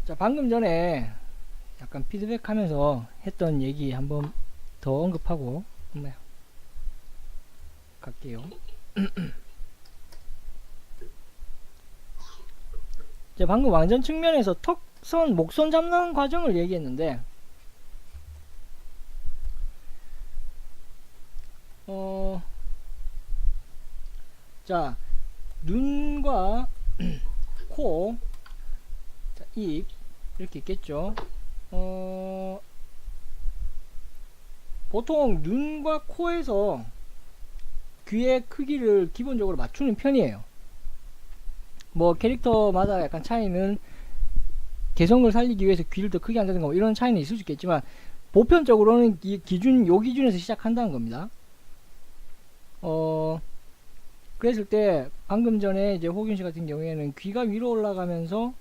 자, 방금 전에 약간 피드백 하면서 했던 얘기 한번 더 언급하고 갈게요. 자, 방금 왕전 측면에서 턱선, 목선 잡는 과정을 얘기했는데, 자, 눈과 코, 자, 입, 이렇게 있겠죠. 보통 눈과 코에서 귀의 크기를 기본적으로 맞추는 편이에요. 뭐 캐릭터마다 약간 차이는 개성을 살리기 위해서 귀를 더 크게 한다든가 뭐 이런 차이는 있을 수 있겠지만, 보편적으로는 요 기준에서 시작한다는 겁니다. 그랬을 때 방금 전에 이제 호균씨 같은 경우에는 귀가 위로 올라가면서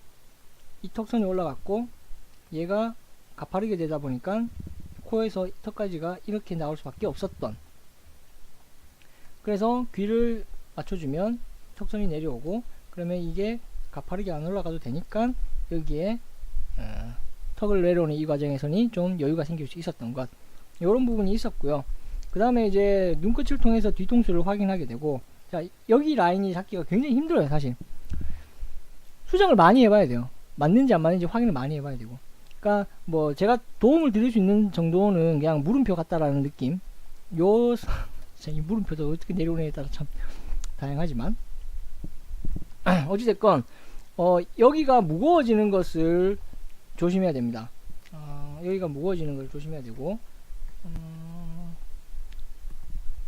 이 턱선이 올라갔고, 얘가 가파르게 되다 보니까 코에서 턱까지가 이렇게 나올 수밖에 없었던, 그래서 귀를 맞춰주면 턱선이 내려오고, 그러면 이게 가파르게 안 올라가도 되니까 여기에 턱을 내려오는 이 과정에서는 좀 여유가 생길 수 있었던 것, 이런 부분이 있었고요. 그 다음에 이제 눈끝을 통해서 뒤통수를 확인하게 되고, 자, 여기 라인이 잡기가 굉장히 힘들어요. 사실 수정을 많이 해봐야 돼요. 맞는지 안 맞는지 확인을 많이 해봐야 되고, 그러니까 뭐 제가 도움을 드릴 수 있는 정도는 그냥 물음표 같다라는 느낌. 이 물음표도 어떻게 내려오느냐에 따라 참 다양하지만 어찌됐건 여기가 무거워지는 것을 조심해야 됩니다. 여기가 무거워지는 걸 조심해야 되고,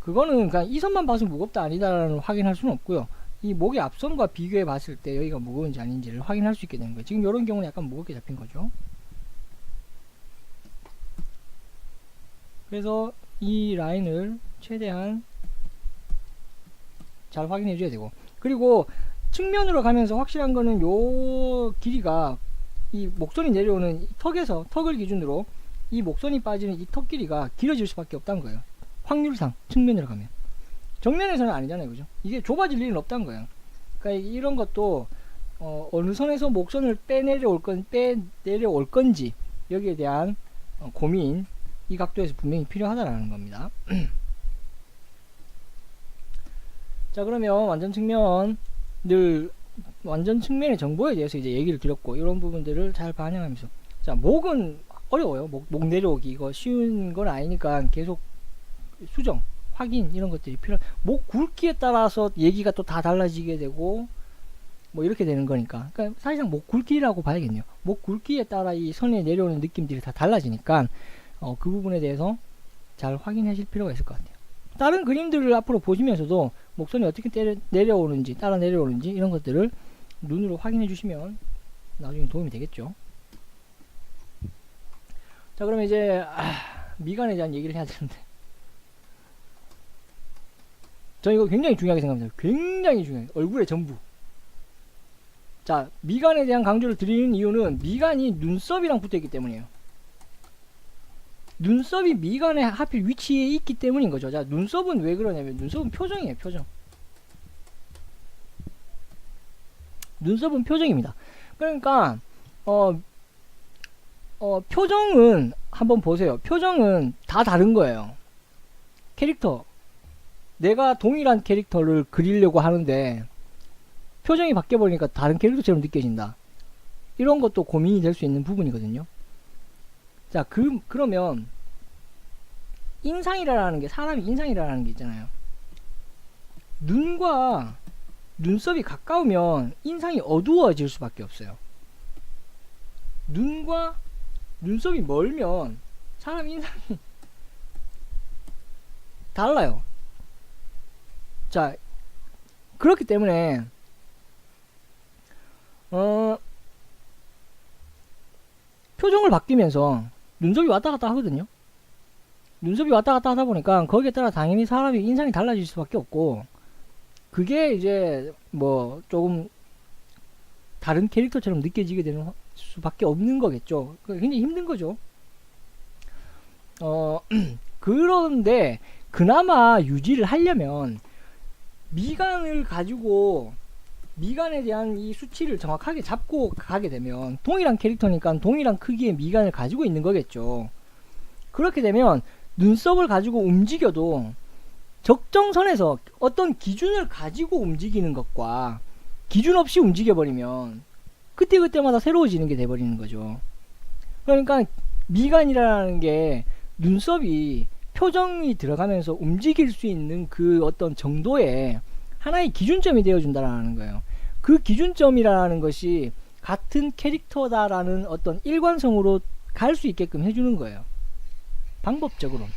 그거는 그냥 이 선만 봐서 무겁다 아니다라는 확인할 수는 없고요. 이 목의 앞선과 비교해 봤을 때 여기가 무거운지 아닌지를 확인할 수 있게 되는 거예요. 지금 이런 경우는 약간 무겁게 잡힌 거죠. 그래서 이 라인을 최대한 잘 확인해 줘야 되고, 그리고 측면으로 가면서 확실한 거는 요 길이가, 이 목선이 내려오는 이 턱을 기준으로 이 목선이 빠지는 이 턱 길이가 길어질 수밖에 없다는 거예요. 확률상 측면으로 가면. 정면에서는 아니잖아요, 그죠? 이게 좁아질 일은 없다는 거예요. 그러니까 이런 것도 어느 선에서 목선을 빼내려올 건지 여기에 대한 고민, 이 각도에서 분명히 필요하다라는 겁니다. 자, 그러면 완전 측면의 정보에 대해서 이제 얘기를 드렸고, 이런 부분들을 잘 반영하면서, 자, 목은 어려워요. 목 내려오기 이거 쉬운 건 아니니까 계속 수정, 확인 이런 것들이 목 굵기에 따라서 얘기가 또 다 달라지게 되고 뭐 이렇게 되는 거니까, 그러니까 사실상 목 굵기라고 봐야겠네요. 목 굵기에 따라 이 선에 내려오는 느낌들이 다 달라지니까 그 부분에 대해서 잘 확인하실 필요가 있을 것 같아요. 다른 그림들을 앞으로 보시면서도 목선이 어떻게 내려오는지, 따라 내려오는지 이런 것들을 눈으로 확인해 주시면 나중에 도움이 되겠죠. 자, 그러면 이제 미간에 대한 얘기를 해야 되는데, 저 이거 굉장히 중요하게 생각합니다. 굉장히 중요해요. 얼굴의 전부. 자, 미간에 대한 강조를 드리는 이유는 미간이 눈썹이랑 붙어있기 때문이에요. 눈썹이 미간에 하필 위치에 있기 때문인 거죠. 자, 눈썹은 왜 그러냐면, 눈썹은 표정이에요. 표정. 눈썹은 표정입니다. 그러니까 표정은 한번 보세요. 표정은 다 다른 거예요. 캐릭터, 내가 동일한 캐릭터를 그리려고 하는데 표정이 바뀌어 버리니까 다른 캐릭터처럼 느껴진다. 이런 것도 고민이 될 수 있는 부분이거든요. 자, 그러면 인상이라는 게, 사람이 인상이라는 게 있잖아요. 눈과 눈썹이 가까우면 인상이 어두워질 수밖에 없어요. 눈과 눈썹이 멀면 사람 인상이 달라요. 자, 그렇기 때문에 표정을 바뀌면서 눈썹이 왔다 갔다 하거든요. 눈썹이 왔다 갔다 하다 보니까 거기에 따라 당연히 사람이 인상이 달라질 수밖에 없고, 그게 이제 뭐 조금 다른 캐릭터처럼 느껴지게 되는 수밖에 없는 거겠죠. 굉장히 힘든 거죠. 그런데 그나마 유지를 하려면 미간을 가지고 미간에 대한 이 수치를 정확하게 잡고 가게 되면 동일한 캐릭터니까 동일한 크기의 미간을 가지고 있는 거겠죠. 그렇게 되면 눈썹을 가지고 움직여도 적정선에서 어떤 기준을 가지고 움직이는 것과 기준 없이 움직여버리면 그때그때마다 새로워지는 게 돼버리는 거죠. 그러니까 미간이라는 게 눈썹이 표정이 들어가면서 움직일 수 있는 그 어떤 정도의 하나의 기준점이 되어준다라는 거예요. 그 기준점이라는 것이 같은 캐릭터다라는 어떤 일관성으로 갈 수 있게끔 해주는 거예요. 방법적으로.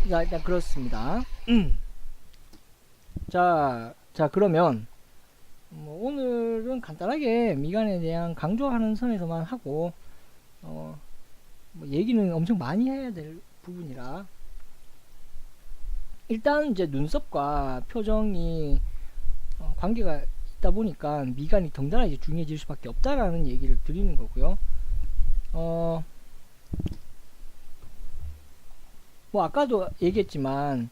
자, 일단 그렇습니다. 자, 그러면 뭐 오늘은 간단하게 미간에 대한 강조하는 선에서만 하고 뭐 얘기는 엄청 많이 해야 될 부분이라 일단 이제 눈썹과 표정이 관계가 있다 보니까 미간이 덩달아 이제 중요해질 수밖에 없다라는 얘기를 드리는 거고요. 뭐 아까도 얘기했지만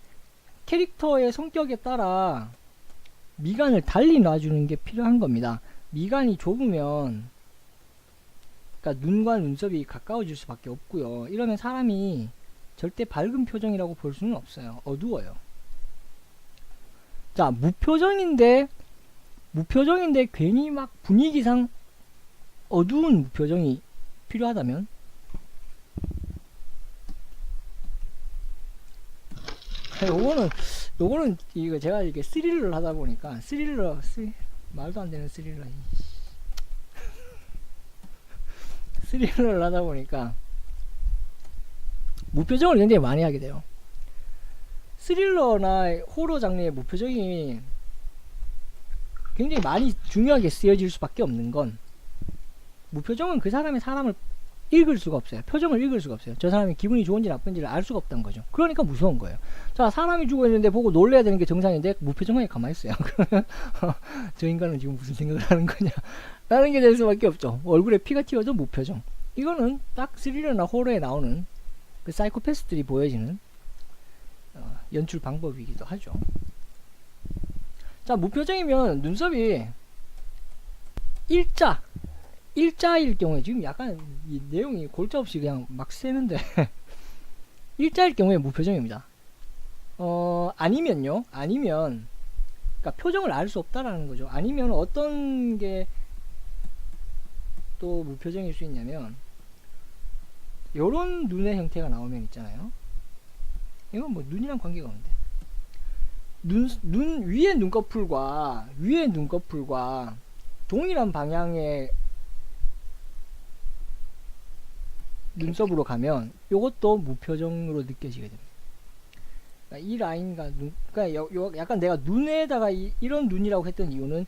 캐릭터의 성격에 따라 미간을 달리 놔주는 게 필요한 겁니다. 미간이 좁으면 그러니까 눈과 눈썹이 가까워질 수밖에 없고요. 이러면 사람이 절대 밝은 표정이라고 볼 수는 없어요. 어두워요. 자, 무표정인데 괜히 막 분위기상 어두운 무표정이 필요하다면 요거는 이거 제가 이게 스릴러를 하다 보니까 말도 안 되는 스릴러를 하다 보니까 무표정을 굉장히 많이 하게 돼요. 스릴러나 호러 장르의 무표정이 굉장히 많이 중요하게 쓰여질 수밖에 없는 건 무표정은 그 사람의 사람을 읽을 수가 없어요. 표정을 읽을 수가 없어요. 저 사람이 기분이 좋은지 나쁜지를 알 수가 없다는 거죠. 그러니까 무서운 거예요. 자, 사람이 죽어 있는데 보고 놀래야 되는 게 정상인데 무표정하게 가만히 있어요. 그러면 저 인간은 지금 무슨 생각을 하는 거냐 라는 게 될 수밖에 없죠. 얼굴에 피가 튀어도 무표정. 이거는 딱 스릴러나 호러에 나오는 그 사이코패스들이 보여지는 연출 방법이기도 하죠. 자, 무표정이면 눈썹이 일자일 경우에 지금 약간 이 내용이 골자 없이 그냥 막 새는데 일자일 경우에 무표정입니다. 아니면 그러니까 표정을 알 수 없다라는 거죠. 아니면 어떤 게 또 무표정일 수 있냐면 요런 눈의 형태가 나오면 있잖아요. 이건 뭐 눈이랑 관계가 없는데 위에 눈꺼풀과 동일한 방향의 눈썹으로 가면 요것도 무표정으로 느껴지게 됩니다. 그러니까 이 라인과 그러니까 약간 내가 눈에다가 이런 눈이라고 했던 이유는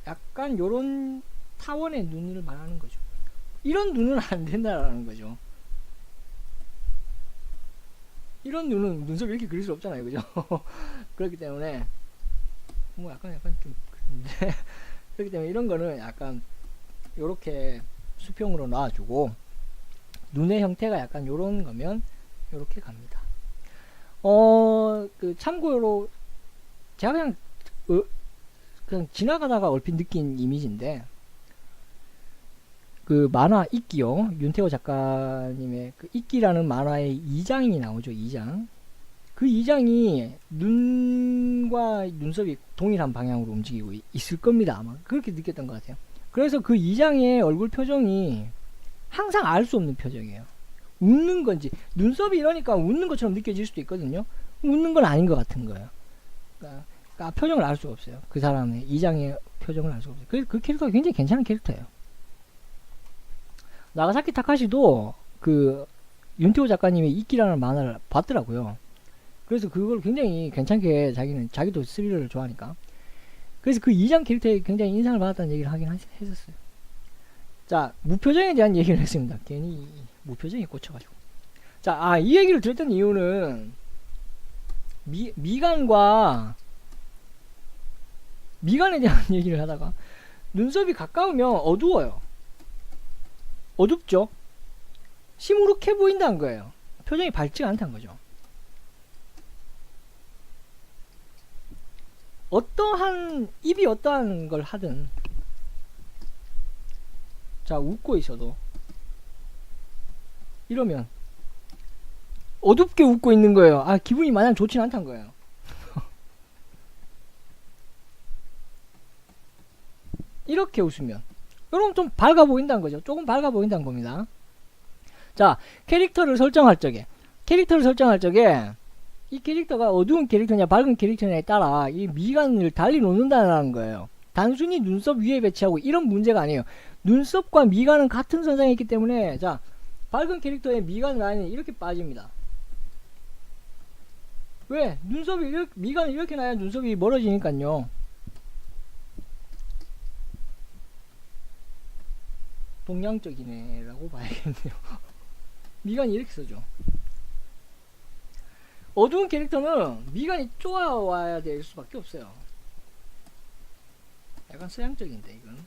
약간 요런 타원의 눈을 말하는 거죠. 이런 눈은 안 된다라는 거죠. 이런 눈은 눈썹 이렇게 그릴 수 없잖아요, 그죠? 그렇기 때문에 뭐 약간 좀 그런데 그렇기 때문에 이런 거는 약간 요렇게 수평으로 놔주고 눈의 형태가 약간 요런 거면 요렇게 갑니다. 참고로 제가 그냥 지나가다가 얼핏 느낀 이미지인데 그 만화 이끼요, 윤태호 작가님의 그 이끼라는 만화의 2장이 나오죠. 2장. 그 2장이 눈과 눈썹이 동일한 방향으로 움직이고 있을 겁니다. 아마 그렇게 느꼈던 것 같아요. 그래서 그 2장의 얼굴 표정이 항상 알 수 없는 표정이에요. 웃는 건지 눈썹이 이러니까 웃는 것처럼 느껴질 수도 있거든요. 웃는 건 아닌 것 같은 거예요. 그러니까 표정을 알 수가 없어요. 그 사람의 2장의 표정을 알 수가 없어요. 그 캐릭터가 굉장히 괜찮은 캐릭터예요. 나가사키 타카시도 그 윤태호 작가님의 이끼라는 만화를 봤더라고요. 그래서 그걸 굉장히 괜찮게 자기도 스릴러를 좋아하니까 그래서 그 2장 캐릭터에 굉장히 인상을 받았다는 얘기를 하긴 했었어요. 자, 무표정에 대한 얘기를 했습니다. 괜히 무표정에 꽂혀가지고. 자, 이 얘기를 들었던 이유는 미간에 대한 얘기를 하다가 눈썹이 가까우면 어두워요. 어둡죠? 시무룩해 보인다는 거예요. 표정이 밝지가 않다는 거죠. 어떠한 입이 어떠한 걸 하든, 자 웃고 있어도 이러면 어둡게 웃고 있는 거예요. 아, 기분이 마냥 좋진 않단 거예요. 이렇게 웃으면 여러분 좀 밝아 보인다는 거죠. 조금 밝아 보인다는 겁니다. 자, 캐릭터를 설정할 적에 이 캐릭터가 어두운 캐릭터냐 밝은 캐릭터냐에 따라 이 미간을 달리 놓는다는 거예요. 단순히 눈썹 위에 배치하고 이런 문제가 아니에요. 눈썹과 미간은 같은 선상에 있기 때문에, 자, 밝은 캐릭터의 미간 라인이 이렇게 빠집니다. 왜? 눈썹이 이렇게, 미간이 이렇게 나야 눈썹이 멀어지니까요. 동양적이네 라고 봐야겠네요. 미간이 이렇게 써죠. 어두운 캐릭터는 미간이 쪼아와야 될 수밖에 없어요. 약간 서양적인데 이건.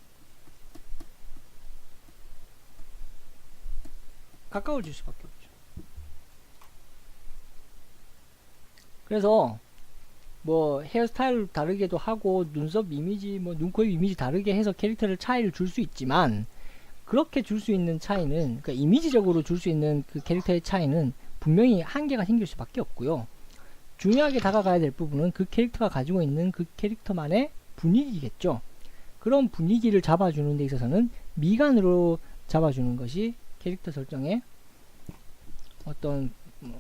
가까워질 수밖에 없죠. 그래서 뭐 헤어스타일 다르게도 하고 눈썹 이미지 뭐 눈, 코, 입 이미지 다르게 해서 캐릭터를 차이를 줄 수 있지만, 그렇게 줄 수 있는 차이는, 그러니까 이미지적으로 줄 수 있는 그 캐릭터의 차이는 분명히 한계가 생길 수밖에 없고요. 중요하게 다가가야 될 부분은 그 캐릭터가 가지고 있는 그 캐릭터만의 분위기겠죠. 그런 분위기를 잡아주는 데 있어서는 미간으로 잡아주는 것이 캐릭터 설정에 어떤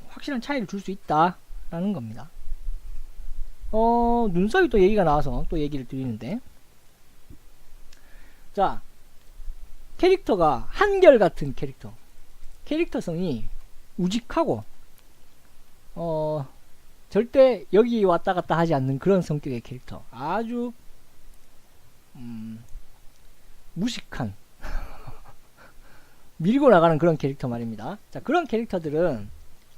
확실한 차이를 줄 수 있다라는 겁니다. 눈썹이 또 얘기가 나와서 또 얘기를 드리는데, 자, 캐릭터가 한결같은 캐릭터성이 우직하고 절대 여기 왔다 갔다 하지 않는 그런 성격의 캐릭터, 아주 무식한 밀고 나가는 그런 캐릭터 말입니다. 자, 그런 캐릭터들은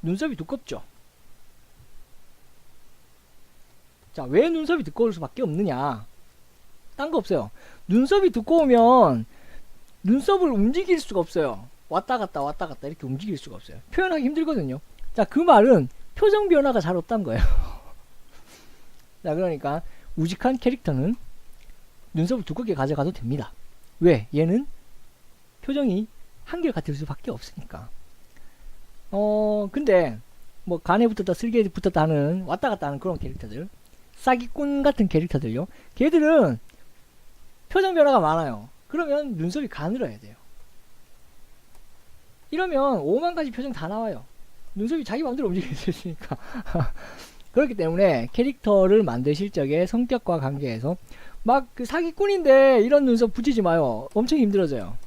눈썹이 두껍죠. 자, 왜 눈썹이 두꺼울 수밖에 없느냐? 딴 거 없어요. 눈썹이 두꺼우면 눈썹을 움직일 수가 없어요. 왔다 갔다 이렇게 움직일 수가 없어요. 표현하기 힘들거든요. 자, 그 말은 표정 변화가 잘 없단 거예요. 자, 그러니까 우직한 캐릭터는 눈썹을 두껍게 가져가도 됩니다. 왜? 얘는 표정이 한결같을 수밖에 없으니까. 근데 뭐 간에 붙었다 쓸개에 붙었다 하는 왔다 갔다 하는 그런 캐릭터들, 사기꾼 같은 캐릭터들요, 걔들은 표정 변화가 많아요. 그러면 눈썹이 가늘어야 돼요. 이러면 5만 가지 표정 다 나와요. 눈썹이 자기 마음대로 움직일 수 있으니까. 그렇기 때문에 캐릭터를 만드실 적에 성격과 관계에서 막 그 사기꾼인데 이런 눈썹 붙이지 마요. 엄청 힘들어져요.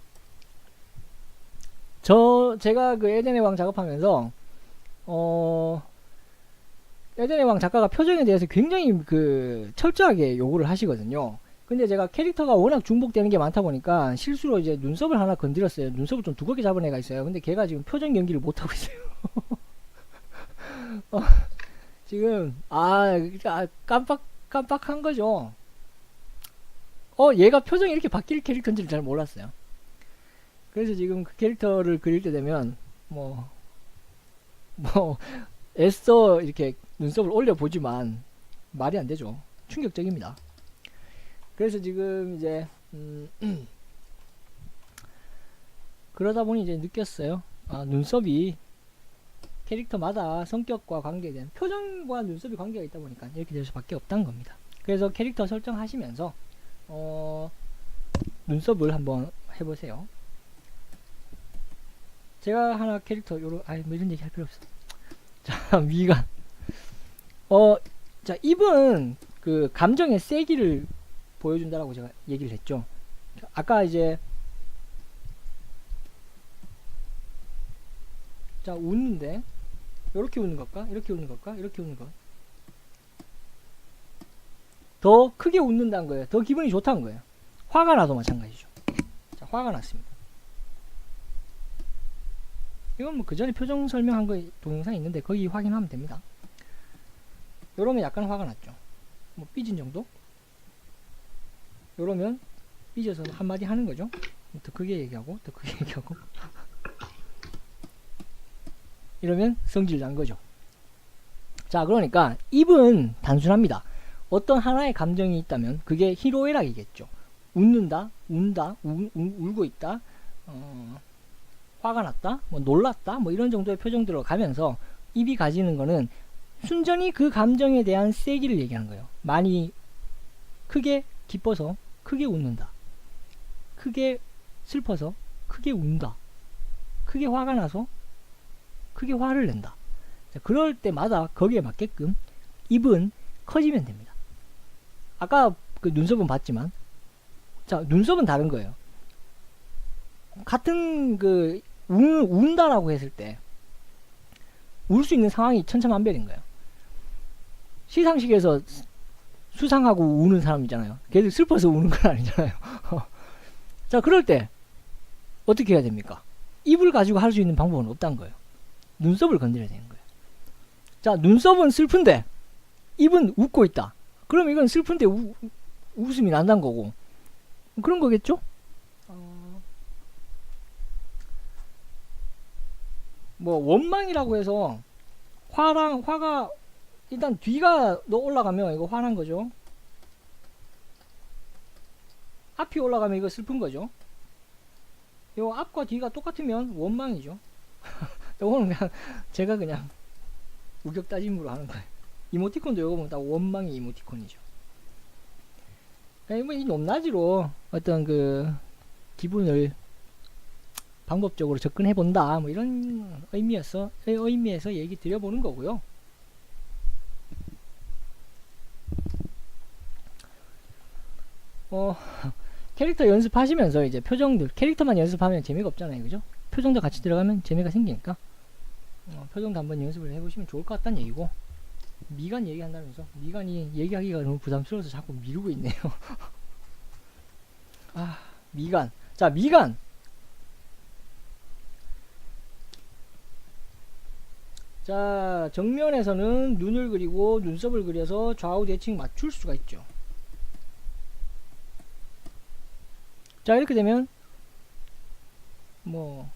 제가 그 에덴의 왕 작업하면서 에덴의 왕 작가가 표정에 대해서 굉장히 그 철저하게 요구를 하시거든요. 근데 제가 캐릭터가 워낙 중복되는 게 많다 보니까 실수로 이제 눈썹을 하나 건드렸어요. 눈썹을 좀 두껍게 잡은 애가 있어요. 근데 걔가 지금 표정 연기를 못하고 있어요. 지금 깜빡한 거죠. 얘가 표정이 이렇게 바뀔 캐릭터인지를 잘 몰랐어요. 그래서 지금 그 캐릭터를 그릴 때 되면 애써 이렇게 눈썹을 올려보지만 말이 안 되죠. 충격적입니다. 그래서 지금 이제 그러다 보니 이제 느꼈어요. 눈썹이 캐릭터마다 성격과 관계된 표정과 눈썹이 관계가 있다 보니까 이렇게 될 수밖에 없다는 겁니다. 그래서 캐릭터 설정하시면서 눈썹을 한번 해보세요. 제가 하나 캐릭터 뭐 이런 얘기 할 필요 없어. 자, 미간. 자, 입은 그 감정의 세기를 보여준다라고 제가 얘기를 했죠. 아까 이제 자, 웃는데 이렇게 웃는 걸까? 이렇게 웃는 걸까? 이렇게 웃는 거. 더 크게 웃는다는 거예요. 더 기분이 좋다는 거예요. 화가 나도 마찬가지죠. 자, 화가 났습니다. 이건 뭐 그 전에 표정 설명한 거 동영상 있는데 거기 확인하면 됩니다. 요러면 약간 화가 났죠. 뭐 삐진 정도? 요러면 삐져서 한마디 하는 거죠. 더 크게 얘기하고 더 크게 얘기하고 이러면 성질 난 거죠. 자, 그러니까 입은 단순합니다. 어떤 하나의 감정이 있다면 그게 희로애락이겠죠. 웃는다, 운다, 울고 있다, 화가 났다, 뭐 놀랐다, 뭐 이런 정도의 표정들로 가면서 입이 가지는 거는 순전히 그 감정에 대한 세기를 얘기하는 거예요. 많이 크게 기뻐서 크게 웃는다, 크게 슬퍼서 크게 운다, 크게 화가 나서 크게 화를 낸다. 자, 그럴 때마다 거기에 맞게끔 입은 커지면 됩니다. 아까 그 눈썹은 봤지만, 자, 눈썹은 다른 거예요. 같은 그 운다라고 했을 때 울 수 있는 상황이 천차만별인 거예요. 시상식에서 수상하고 우는 사람 있잖아요. 걔들 슬퍼서 우는 건 아니잖아요. 자, 그럴 때 어떻게 해야 됩니까? 입을 가지고 할 수 있는 방법은 없다는 거예요. 눈썹을 건드려야 되는 거예요. 자, 눈썹은 슬픈데 입은 웃고 있다. 그럼 이건 슬픈데 웃음이 난다는 거고, 그런 거겠죠? 뭐 원망이라고 해서 화가 일단 뒤가 올라가면 이거 화난 거죠. 앞이 올라가면 이거 슬픈 거죠. 요 앞과 뒤가 똑같으면 원망이죠. 이거는 그냥 제가 그냥 우격 따짐으로 하는 거예요. 이모티콘도 이거 보면 다 원망의 이모티콘이죠. 이 높낮이로 어떤 그 기분을 방법적으로 접근해 본다, 뭐 이런 의미에서 얘기 드려보는 거고요. 캐릭터 연습하시면서 이제 표정들, 캐릭터만 연습하면 재미가 없잖아요, 그죠? 표정도 같이 들어가면 재미가 생기니까 표정도 한번 연습을 해보시면 좋을 것 같다는 얘기고, 미간 얘기한다면서 미간이 얘기하기가 너무 부담스러워서 자꾸 미루고 있네요. 아, 미간. 자, 미간. 자, 정면에서는 눈을 그리고 눈썹을 그려서 좌우 대칭 맞출 수가 있죠. 자, 이렇게 되면 뭐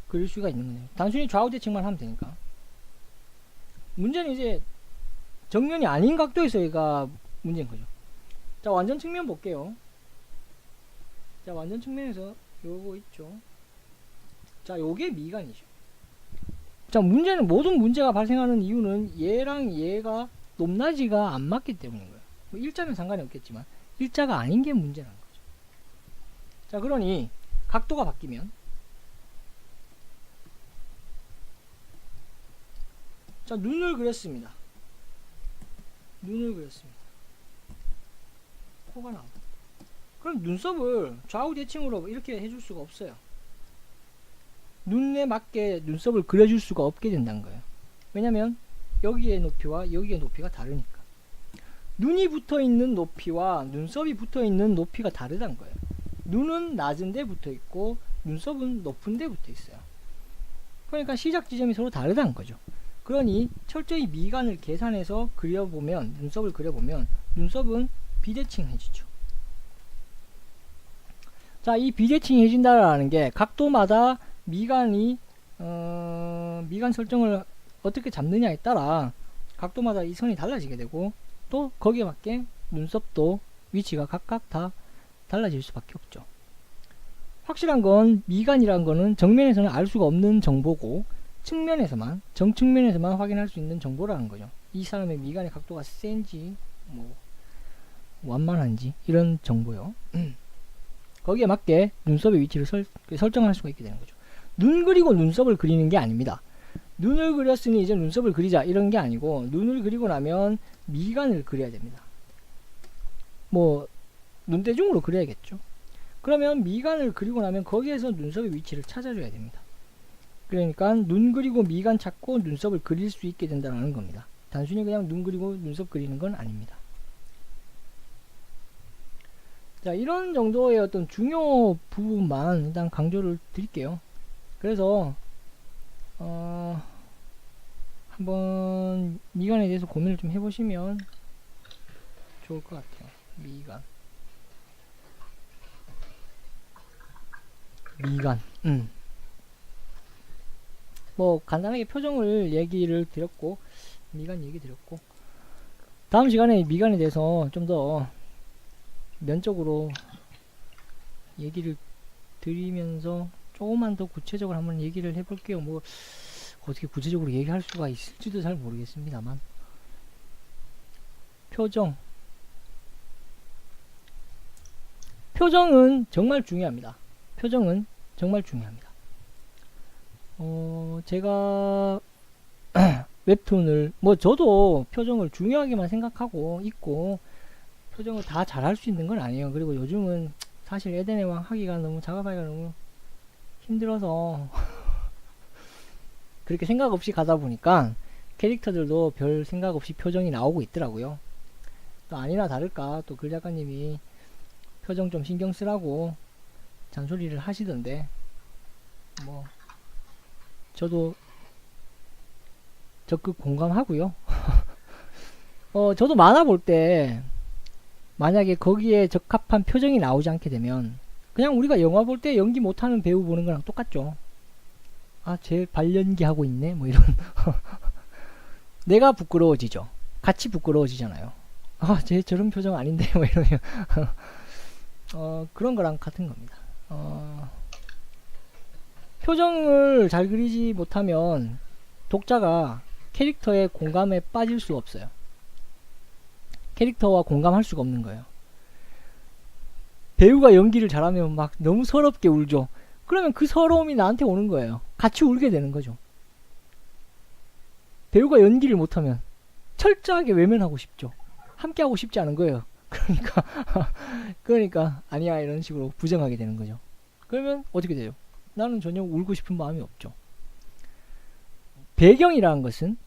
그릴 수가 있는 거네요. 단순히 좌우 대칭만 하면 되니까. 문제는 이제 정면이 아닌 각도에서가 문제인 거죠. 자, 완전 측면 볼게요. 자, 완전 측면에서 요거 있죠. 자, 요게 미간이죠. 자, 문제는, 모든 문제가 발생하는 이유는 얘랑 얘가 높낮이가 안 맞기 때문인 거예요. 뭐 일자면 상관이 없겠지만 일자가 아닌 게 문제라는 거죠. 자, 그러니 각도가 바뀌면, 자, 눈을 그렸습니다. 눈을 그렸습니다. 코가 나온다. 그럼 눈썹을 좌우 대칭으로 이렇게 해줄 수가 없어요. 눈에 맞게 눈썹을 그려줄 수가 없게 된다는 거예요. 왜냐면 여기의 높이와 여기의 높이가 다르니까. 눈이 붙어있는 높이와 눈썹이 붙어있는 높이가 다르다는 거예요. 눈은 낮은 데 붙어있고 눈썹은 높은 데 붙어있어요. 그러니까 시작 지점이 서로 다르다는 거죠. 그러니 철저히 미간을 계산해서 그려보면, 눈썹을 그려보면 눈썹은 비대칭해지죠. 자, 이 비대칭해진다라는 게 각도마다 미간이 미간 설정을 어떻게 잡느냐에 따라 각도마다 이 선이 달라지게 되고, 또 거기에 맞게 눈썹도 위치가 각각 다 달라질 수밖에 없죠. 확실한 건 미간이란 거는 정면에서는 알 수가 없는 정보고, 측면에서만, 정측면에서만 확인할 수 있는 정보라는 거죠. 이 사람의 미간의 각도가 센지 뭐 완만한지 이런 정보요. 거기에 맞게 눈썹의 위치를 설정할 수가 있게 되는 거죠. 눈 그리고 눈썹을 그리는 게 아닙니다. 눈을 그렸으니 이제 눈썹을 그리자 이런 게 아니고, 눈을 그리고 나면 미간을 그려야 됩니다. 뭐 눈대중으로 그려야겠죠. 그러면 미간을 그리고 나면 거기에서 눈썹의 위치를 찾아줘야 됩니다. 그러니까 눈 그리고 미간 찾고 눈썹을 그릴 수 있게 된다는 겁니다. 단순히 그냥 눈 그리고 눈썹 그리는 건 아닙니다. 자, 이런 정도의 어떤 중요 부분만 일단 강조를 드릴게요. 그래서 한번 미간에 대해서 고민을 좀 해보시면 좋을 것 같아요. 미간. 뭐 간단하게 표정을 얘기를 드렸고, 미간 얘기 드렸고, 다음 시간에 미간에 대해서 좀 더 면적으로 얘기를 드리면서 조금만 더 구체적으로 한번 얘기를 해볼게요. 뭐 어떻게 구체적으로 얘기할 수가 있을지도 잘 모르겠습니다만, 표정은 정말 중요합니다. 표정은 정말 중요합니다. 제가 웹툰을, 뭐 저도 표정을 중요하게만 생각하고 있고 표정을 다 잘할 수 있는 건 아니에요. 그리고 요즘은 사실 에덴의 왕 하기가 너무, 작업하기가 너무 힘들어서 그렇게 생각 없이 가다 보니까 캐릭터들도 별 생각 없이 표정이 나오고 있더라고요. 또 아니나 다를까 또 글 작가님이 표정 좀 신경 쓰라고 잔소리를 하시던데, 뭐 저도 적극 공감하고요. 저도 만화 볼 때 만약에 거기에 적합한 표정이 나오지 않게 되면 그냥 우리가 영화 볼 때 연기 못하는 배우 보는 거랑 똑같죠. 아, 쟤 발연기 하고 있네, 뭐 이런. 내가 부끄러워지죠. 같이 부끄러워지잖아요. 아, 쟤 저런 표정 아닌데, 뭐 이러면. 그런 거랑 같은 겁니다. 표정을 잘 그리지 못하면 독자가 캐릭터의 공감에 빠질 수 없어요. 캐릭터와 공감할 수가 없는 거예요. 배우가 연기를 잘하면 막 너무 서럽게 울죠. 그러면 그 서러움이 나한테 오는 거예요. 같이 울게 되는 거죠. 배우가 연기를 못하면 철저하게 외면하고 싶죠. 함께 하고 싶지 않은 거예요. 그러니까 아니야, 이런 식으로 부정하게 되는 거죠. 그러면 어떻게 돼요? 나는 전혀 울고 싶은 마음이 없죠. 배경이란 것은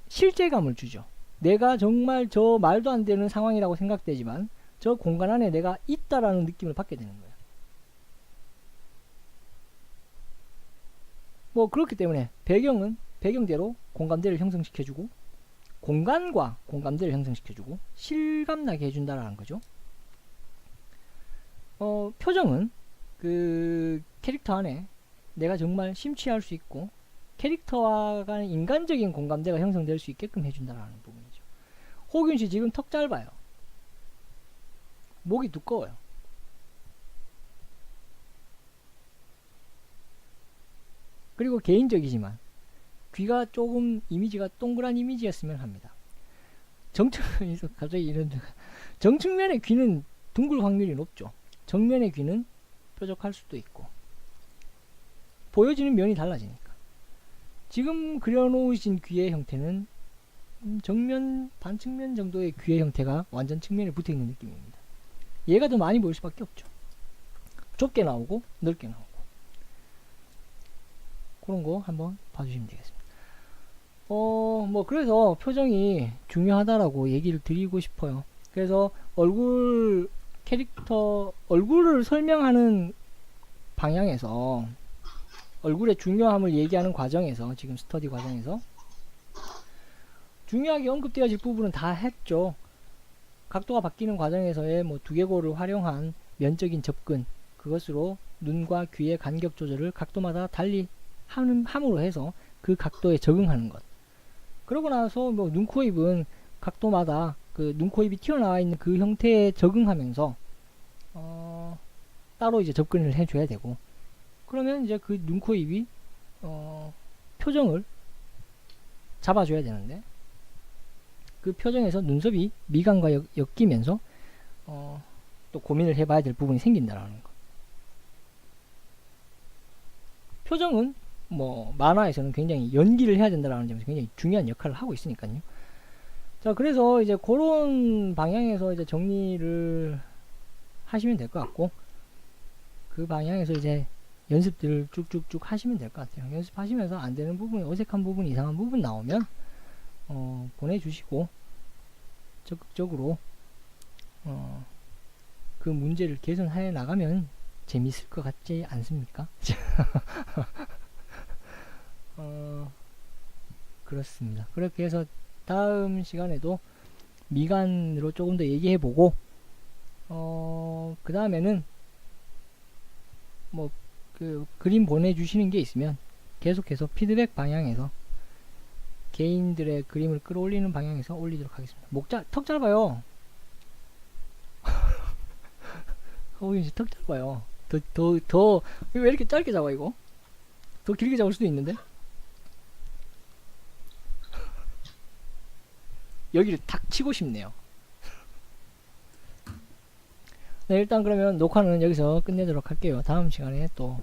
실제감을 주죠. 내가 정말 저 말도 안 되는 상황이라고 생각되지만 저 공간 안에 내가 있다라는 느낌을 받게 되는 거예요. 뭐 그렇기 때문에 배경은 배경대로 공감대를 형성시켜주고, 공간과 공감대를 형성시켜주고 실감나게 해준다라는 거죠. 표정은 그 캐릭터 안에 내가 정말 심취할 수 있고 캐릭터와 간의 인간적인 공감대가 형성될 수 있게끔 해준다라는 부분이죠. 호균씨 지금 턱 짧아요. 목이 두꺼워요. 그리고 개인적이지만 귀가 조금 이미지가 동그란 이미지였으면 합니다. 정측면에서 갑자기 이런, 정측면의 귀는 둥글 확률이 높죠. 정면의 귀는 뾰족할 수도 있고 보여지는 면이 달라지니까. 지금 그려놓으신 귀의 형태는 정면 반측면 정도의 귀의 형태가 완전 측면에 붙어있는 느낌입니다. 얘가 더 많이 보일 수밖에 없죠. 좁게 나오고 넓게 나오고 그런 거 한번 봐주시면 되겠습니다. 뭐 그래서 표정이 중요하다라고 얘기를 드리고 싶어요. 그래서 얼굴을 설명하는 방향에서, 얼굴의 중요함을 얘기하는 과정에서, 지금 스터디 과정에서 중요하게 언급되어질 부분은 다 했죠. 각도가 바뀌는 과정에서의 뭐 두개골을 활용한 면적인 접근, 그것으로 눈과 귀의 간격 조절을 각도마다 달리 함으로 해서 그 각도에 적응하는 것. 그러고 나서 뭐 눈, 코, 입은 각도마다 그 눈, 코, 입이 튀어나와 있는 그 형태에 적응하면서 따로 이제 접근을 해줘야 되고, 그러면 이제 그 눈, 코, 입이 표정을 잡아줘야 되는데 그 표정에서 눈썹이 미간과 엮이면서 또 고민을 해봐야 될 부분이 생긴다라는 거. 표정은 뭐 만화에서는 굉장히 연기를 해야 된다라는 점에서 굉장히 중요한 역할을 하고 있으니까요. 자, 그래서 이제 그런 방향에서 이제 정리를 하시면 될 것 같고, 그 방향에서 이제 연습들을 쭉쭉쭉 하시면 될 것 같아요. 연습하시면서 안 되는 부분, 어색한 부분, 이상한 부분 나오면 보내주시고 적극적으로 그 문제를 개선해 나가면 재밌을 것 같지 않습니까? 그렇습니다. 그렇게 해서 다음 시간에도 미간으로 조금 더 얘기해보고, 그 다음에는 뭐 그 그림 보내주시는 게 있으면 계속해서 피드백 방향에서 개인들의 그림을 끌어올리는 방향에서 올리도록 하겠습니다. 턱 짧아요. 허우균 씨 턱 짧아요. 왜 이렇게 짧게 잡아, 이거? 더 길게 잡을 수도 있는데? 여기를 탁 치고 싶네요. 네, 일단 그러면 녹화는 여기서 끝내도록 할게요. 다음 시간에 또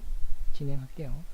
진행할게요.